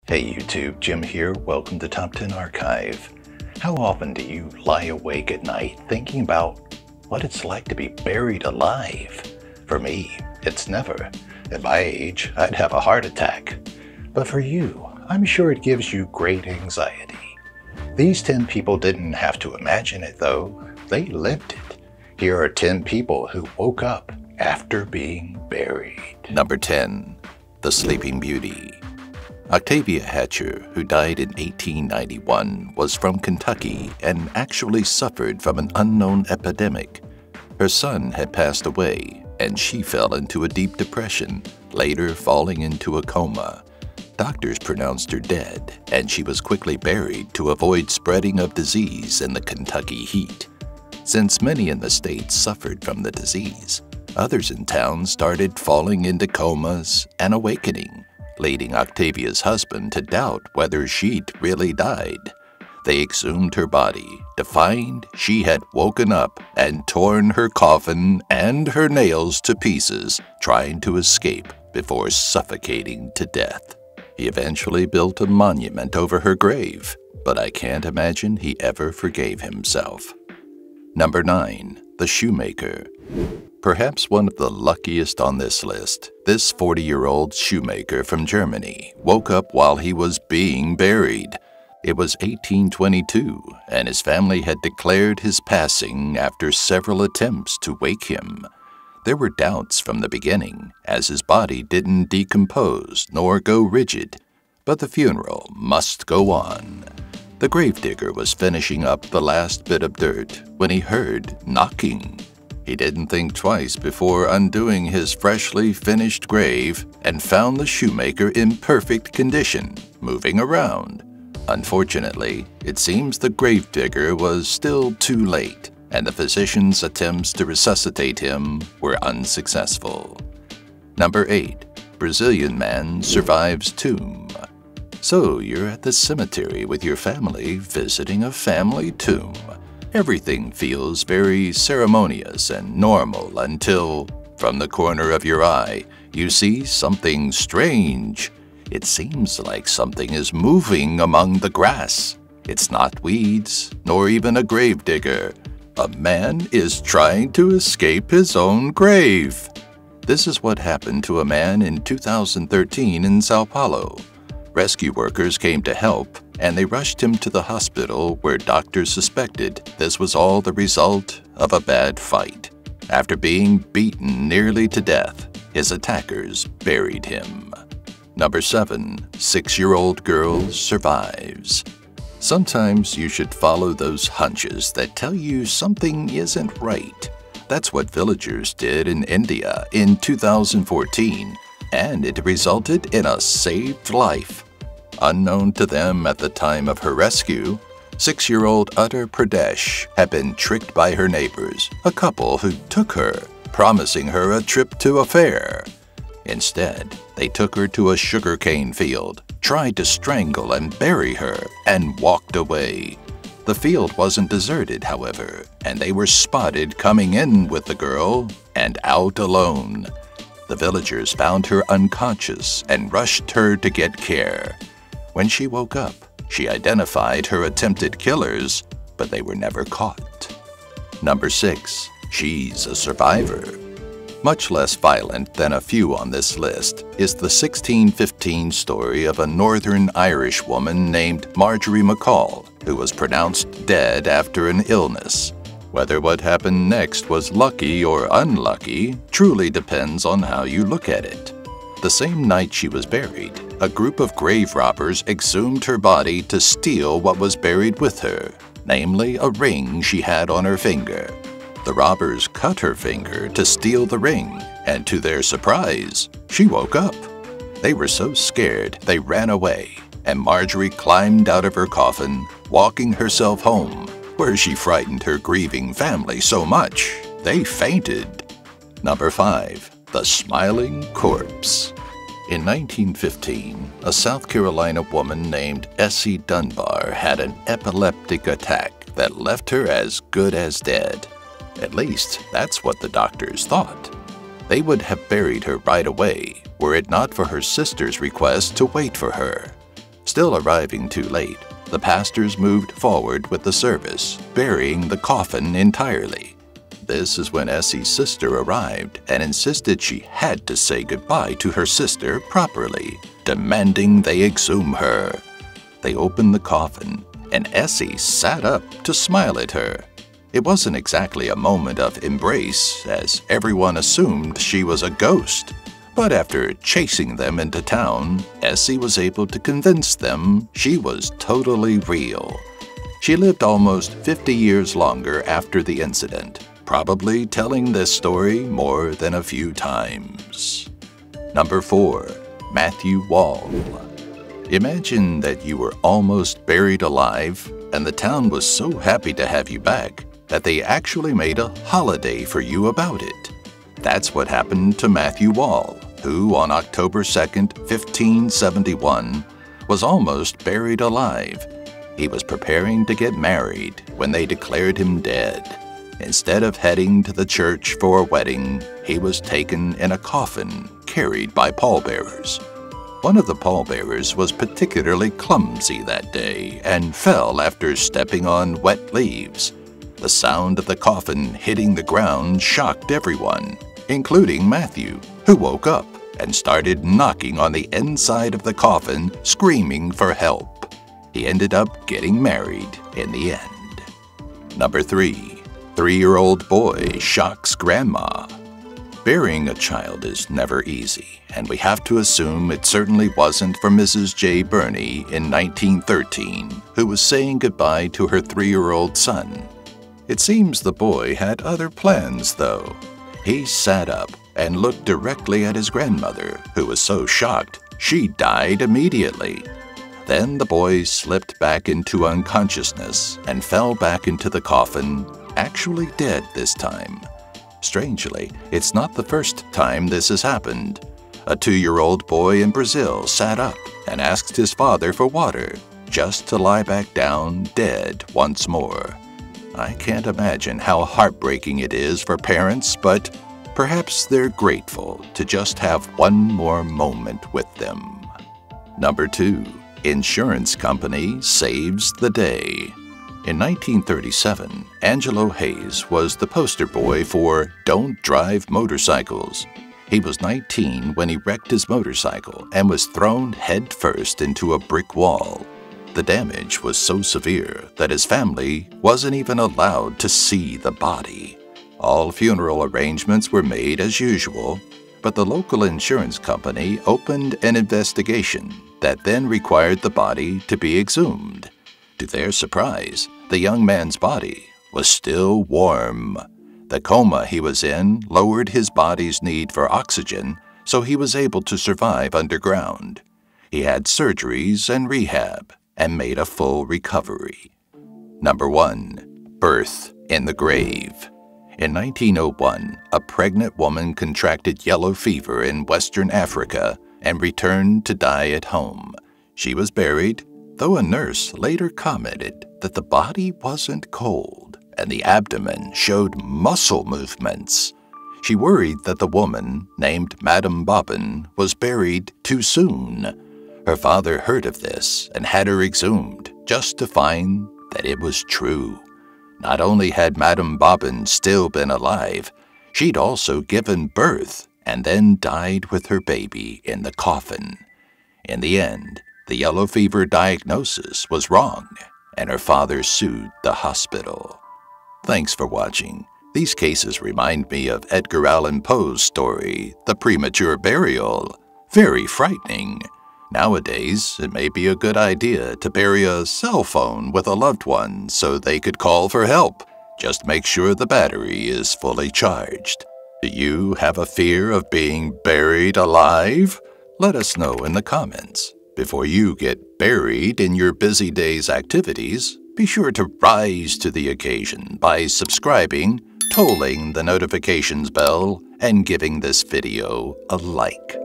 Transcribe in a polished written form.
Hey YouTube, Jim here. Welcome to Top 10 Archive. How often do you lie awake at night thinking about what it's like to be buried alive? For me, it's never. At my age, I'd have a heart attack. But for you, I'm sure it gives you great anxiety. These 10 people didn't have to imagine it though. They lived it. Here are 10 people who woke up after being buried. Number 10. The Sleeping Beauty. Octavia Hatcher, who died in 1891, was from Kentucky and actually suffered from an unknown epidemic. Her son had passed away, and she fell into a deep depression, later falling into a coma. Doctors pronounced her dead, and she was quickly buried to avoid spreading of disease in the Kentucky heat. Since many in the state suffered from the disease, others in town started falling into comas and awakening, leading Octavia's husband to doubt whether she'd really died. They exhumed her body to find she had woken up and torn her coffin and her nails to pieces, trying to escape before suffocating to death. He eventually built a monument over her grave, but I can't imagine he ever forgave himself. Number 9. The Shoemaker. Perhaps one of the luckiest on this list, this 40-year-old shoemaker from Germany woke up while he was being buried. It was 1822, and his family had declared his passing after several attempts to wake him. There were doubts from the beginning, as his body didn't decompose nor go rigid, but the funeral must go on. The gravedigger was finishing up the last bit of dirt when he heard knocking. He didn't think twice before undoing his freshly finished grave and found the shoemaker in perfect condition, moving around. Unfortunately, it seems the gravedigger was still too late, and the physician's attempts to resuscitate him were unsuccessful. Number 8. Brazilian man survives tomb. So you're at the cemetery with your family visiting a family tomb. Everything feels very ceremonious and normal until, from the corner of your eye, you see something strange. It seems like something is moving among the grass. It's not weeds, nor even a gravedigger. A man is trying to escape his own grave. This is what happened to a man in 2013 in Sao Paulo. Rescue workers came to help, and they rushed him to the hospital where doctors suspected this was all the result of a bad fight. After being beaten nearly to death, his attackers buried him. Number 7. 6-year-old girl survives. Sometimes you should follow those hunches that tell you something isn't right. That's what villagers did in India in 2014, and it resulted in a saved life. Unknown to them at the time of her rescue, 6-year-old Uttar Pradesh had been tricked by her neighbors, a couple who took her, promising her a trip to a fair. Instead, they took her to a sugarcane field, tried to strangle and bury her, and walked away. The field wasn't deserted, however, and they were spotted coming in with the girl and out alone. The villagers found her unconscious and rushed her to get care. When she woke up, she identified her attempted killers, but they were never caught. Number 6. She's a survivor. Much less violent than a few on this list is the 1615 story of a Northern Irish woman named Marjorie McCall, who was pronounced dead after an illness. Whether what happened next was lucky or unlucky truly depends on how you look at it. The same night she was buried, a group of grave robbers exhumed her body to steal what was buried with her, namely a ring she had on her finger. The robbers cut her finger to steal the ring, and to their surprise, she woke up. They were so scared they ran away, and Marjorie climbed out of her coffin, walking herself home, where she frightened her grieving family so much they fainted. Number 5. The Smiling Corpse. In 1915, a South Carolina woman named Essie Dunbar had an epileptic attack that left her as good as dead. At least, that's what the doctors thought. They would have buried her right away were it not for her sister's request to wait for her. still arriving too late, the pastors moved forward with the service, burying the coffin entirely. This is when Essie's sister arrived and insisted she had to say goodbye to her sister properly, demanding they exhume her. They opened the coffin, and Essie sat up to smile at her. It wasn't exactly a moment of embrace, as everyone assumed she was a ghost. But after chasing them into town, Essie was able to convince them she was totally real. She lived almost 50 years longer after the incident, probably telling this story more than a few times. Number 4. Matthew Wall. Imagine that you were almost buried alive, and the town was so happy to have you back that they actually made a holiday for you about it. That's what happened to Matthew Wall, who on October 2nd, 1571, was almost buried alive. He was preparing to get married when they declared him dead. Instead of heading to the church for a wedding, he was taken in a coffin carried by pallbearers. One of the pallbearers was particularly clumsy that day and fell after stepping on wet leaves. The sound of the coffin hitting the ground shocked everyone, including Matthew, who woke up and started knocking on the inside of the coffin, screaming for help. He ended up getting married in the end. Number 3. 3-year-old boy shocks grandma. Burying a child is never easy, and we have to assume it certainly wasn't for Mrs. J. Burney in 1913, who was saying goodbye to her 3-year-old son. It seems the boy had other plans, though. He sat up and looked directly at his grandmother, who was so shocked she died immediately. Then the boy slipped back into unconsciousness and fell back into the coffin, actually dead this time. Strangely, it's not the first time this has happened. A 2-year-old boy in Brazil sat up and asked his father for water, just to lie back down dead once more. I can't imagine how heartbreaking it is for parents, but perhaps they're grateful to just have one more moment with them. Number 2. Insurance company saves the day. In 1937, Angelo Hayes was the poster boy for Don't Drive Motorcycles. He was 19 when he wrecked his motorcycle and was thrown headfirst into a brick wall. The damage was so severe that his family wasn't even allowed to see the body. All funeral arrangements were made as usual, but the local insurance company opened an investigation that then required the body to be exhumed. To their surprise, the young man's body was still warm. The coma he was in lowered his body's need for oxygen, so he was able to survive underground. He had surgeries and rehab and made a full recovery. Number 1. Birth in the grave. In 1901, a pregnant woman contracted yellow fever in Western Africa and returned to die at home. She was buried, though a nurse later commented that the body wasn't cold and the abdomen showed muscle movements. She worried that the woman, named Madame Bobbin, was buried too soon. Her father heard of this and had her exhumed, just to find that it was true. Not only had Madame Bobbin still been alive, she'd also given birth and then died with her baby in the coffin. In the end, the yellow fever diagnosis was wrong, and her father sued the hospital. Thanks for watching. These cases remind me of Edgar Allan Poe's story, The Premature Burial. Very frightening. Nowadays, it may be a good idea to bury a cell phone with a loved one so they could call for help. Just make sure the battery is fully charged. Do you have a fear of being buried alive? Let us know in the comments. Before you get buried in your busy day's activities, be sure to rise to the occasion by subscribing, tolling the notifications bell, and giving this video a like.